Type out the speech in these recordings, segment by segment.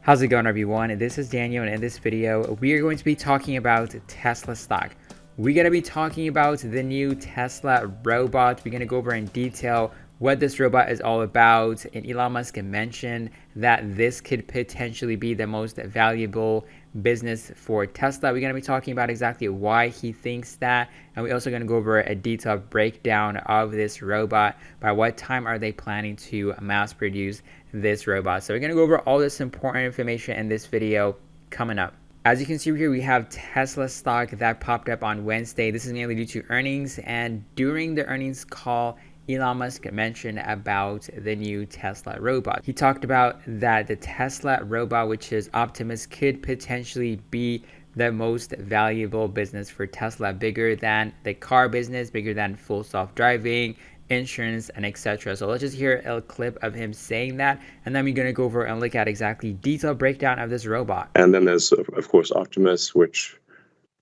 How's it going, everyone? This is Daniel, and in this video, we are going to be talking about Tesla stock. We're going to be talking about the new Tesla robot. We're going to go over in detail what this robot is all about. And Elon Musk mentioned that this could potentially be the most valuable business for Tesla. We're going to be talking about exactly why he thinks that. And we're also going to go over a detailed breakdown of this robot. By what time are they planning to mass produce this robot? So we're going to go over all this important information in this video coming up. As you can see here, we have Tesla stock that popped up on Wednesday. This is mainly due to earnings, and during the earnings call, Elon Musk mentioned about the new Tesla robot. He talked about that the Tesla robot, which is Optimus, could potentially be the most valuable business for Tesla, bigger than the car business, bigger than full self-driving, insurance, and etc. So let's just hear a clip of him saying that, and then we're going to go over and look at exactly detailed breakdown of this robot. And then there's, of course, Optimus, which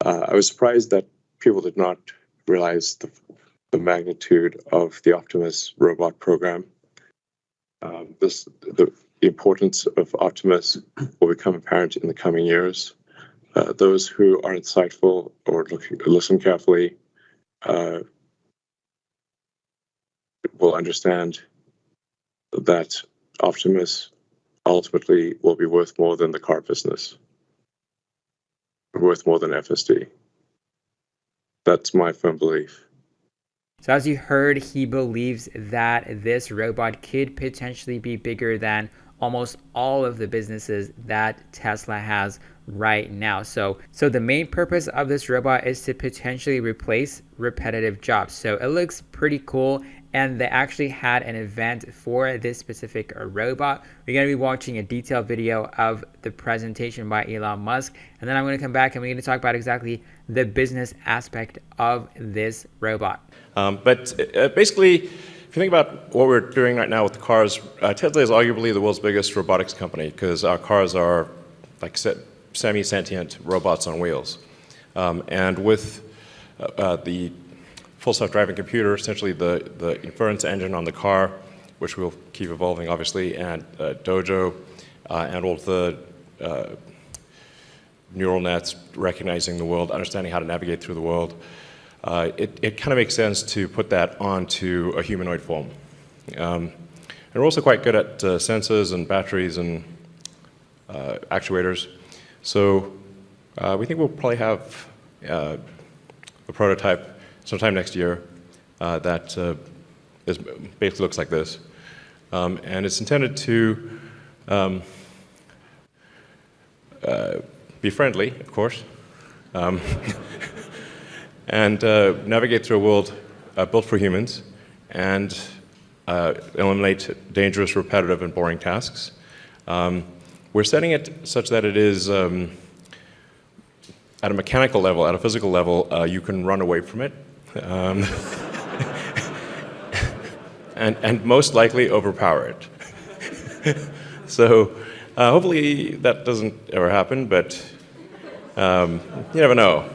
I was surprised that people did not realize the magnitude of the Optimus robot program. The importance of Optimus will become apparent in the coming years. Those who are insightful or listen carefully will understand that Optimus ultimately will be worth more than the car business, worth more than FSD. That's my firm belief. So as you heard, he believes that this robot could potentially be bigger than almost all of the businesses that Tesla has right now. So the main purpose of this robot is to potentially replace repetitive jobs. So it looks pretty cool, and they actually had an event for this specific robot. We're going to be watching a detailed video of the presentation by Elon Musk, and then I'm going to come back and we're going to talk about exactly the business aspect of this robot. Basically, if you think about what we're doing right now with the cars, Tesla is arguably the world's biggest robotics company because our cars are like semi-sentient robots on wheels. And with the full self-driving computer, essentially the inference engine on the car, which will keep evolving obviously, and Dojo, and all of the neural nets recognizing the world, understanding how to navigate through the world, it kind of makes sense to put that onto a humanoid form. And we're also quite good at sensors and batteries and actuators. So we think we'll probably have a prototype sometime next year that basically looks like this. And it's intended to be friendly, of course, and navigate through a world built for humans and eliminate dangerous, repetitive, and boring tasks. We're setting it such that it is, at a mechanical level, at a physical level, you can run away from it. And most likely overpower it. So hopefully that doesn't ever happen, but you never know.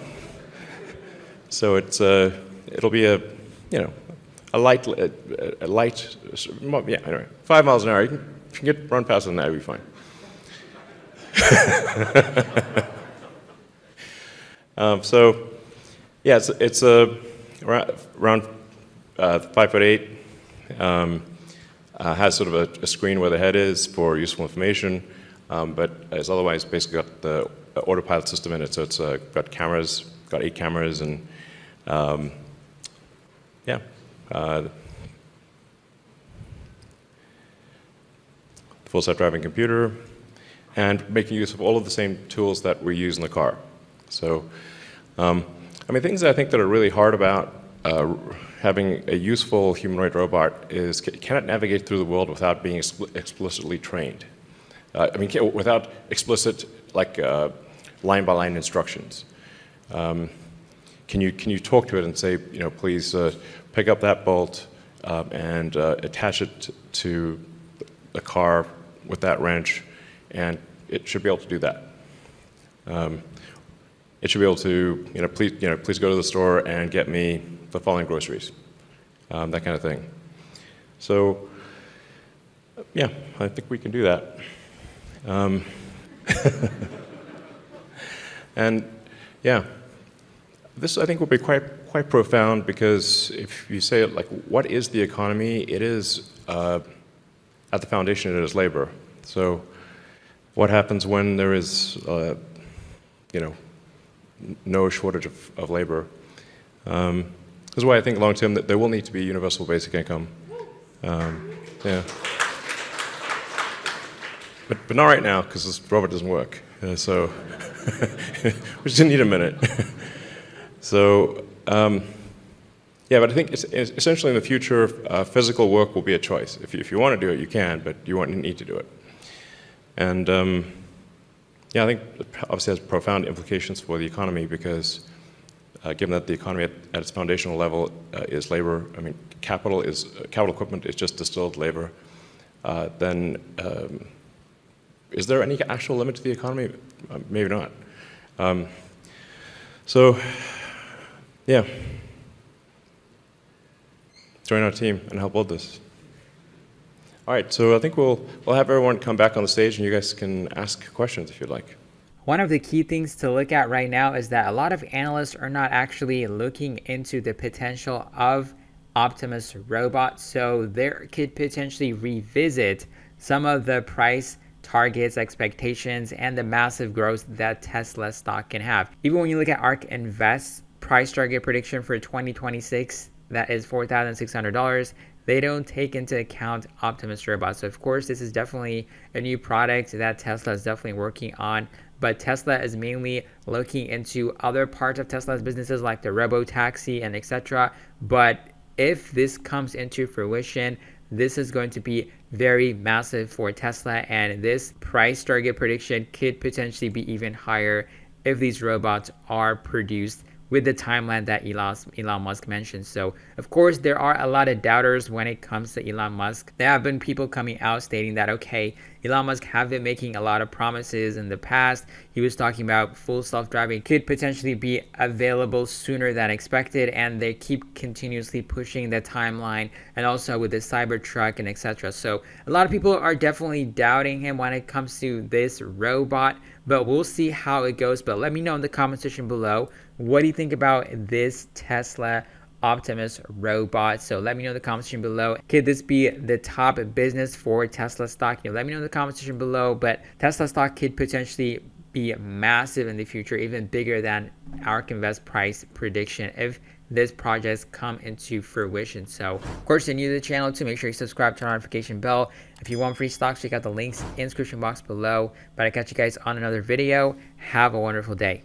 So it'll be a light, yeah, anyway, 5 miles an hour. If you can run faster than that, you'll be fine. So yeah, it's around 5'8". Has sort of a screen where the head is for useful information, but it's otherwise basically got the autopilot system in it. So it's got cameras, got 8 cameras, and yeah. Full self-driving computer, and making use of all of the same tools that we use in the car. So, I mean, things that I think that are really hard about having a useful humanoid robot is, can it navigate through the world without being explicitly trained? I mean, without explicit, like, line-by-line instructions. Can you talk to it and say, please pick up that bolt and attach it to the car with that wrench, and it should be able to do that. It should be able to, please go to the store and get me the following groceries, that kind of thing. So, yeah, I think we can do that. And yeah, this I think will be quite profound, because if you say, like, what is the economy? It is, at the foundation, it is labor. So what happens when there is, no shortage of labor? This is why I think long term that there will need to be universal basic income. Yeah. But not right now, because this robot doesn't work. So we just need a minute. So yeah, but I think it's essentially in the future, physical work will be a choice. If you want to do it, you can, but you won't need to do it. And yeah, I think it obviously has profound implications for the economy, because given that the economy at its foundational level is labor, I mean, capital equipment is just distilled labor, then is there any actual limit to the economy? Maybe not. So, yeah, join our team and help build this. All right, so I think we'll have everyone come back on the stage, and you guys can ask questions if you'd like. One of the key things to look at right now is that a lot of analysts are not actually looking into the potential of Optimus robots, so they could potentially revisit some of the price targets, expectations, and the massive growth that Tesla stock can have. Even when you look at ARK Invest's price target prediction for 2026, that is $4,600, they don't take into account Optimus robots. So of course, this is definitely a new product that Tesla is definitely working on, but Tesla is mainly looking into other parts of Tesla's businesses like the Robotaxi and etc. But if this comes into fruition, this is going to be very massive for Tesla, and this price target prediction could potentially be even higher if these robots are produced with the timeline that Elon Musk mentioned. So of course, there are a lot of doubters when it comes to Elon Musk. There have been people coming out stating that, okay, Elon Musk have been making a lot of promises in the past. He was talking about full self-driving could potentially be available sooner than expected, and they keep continuously pushing the timeline, and also with the Cybertruck and etc. So a lot of people are definitely doubting him when it comes to this robot, but we'll see how it goes. But let me know in the comment section below, what do you think about this Tesla Optimus robot? So let me know in the comment section below. Could this be the top business for Tesla stock? Let me know in the comment section below. But Tesla stock could potentially be massive in the future, even bigger than ARK Invest price prediction if this projects come into fruition. So of course, if you're new to the channel, to make sure you subscribe, turn on notification bell. If you want free stocks, check out the links in the description box below. But I catch you guys on another video. Have a wonderful day.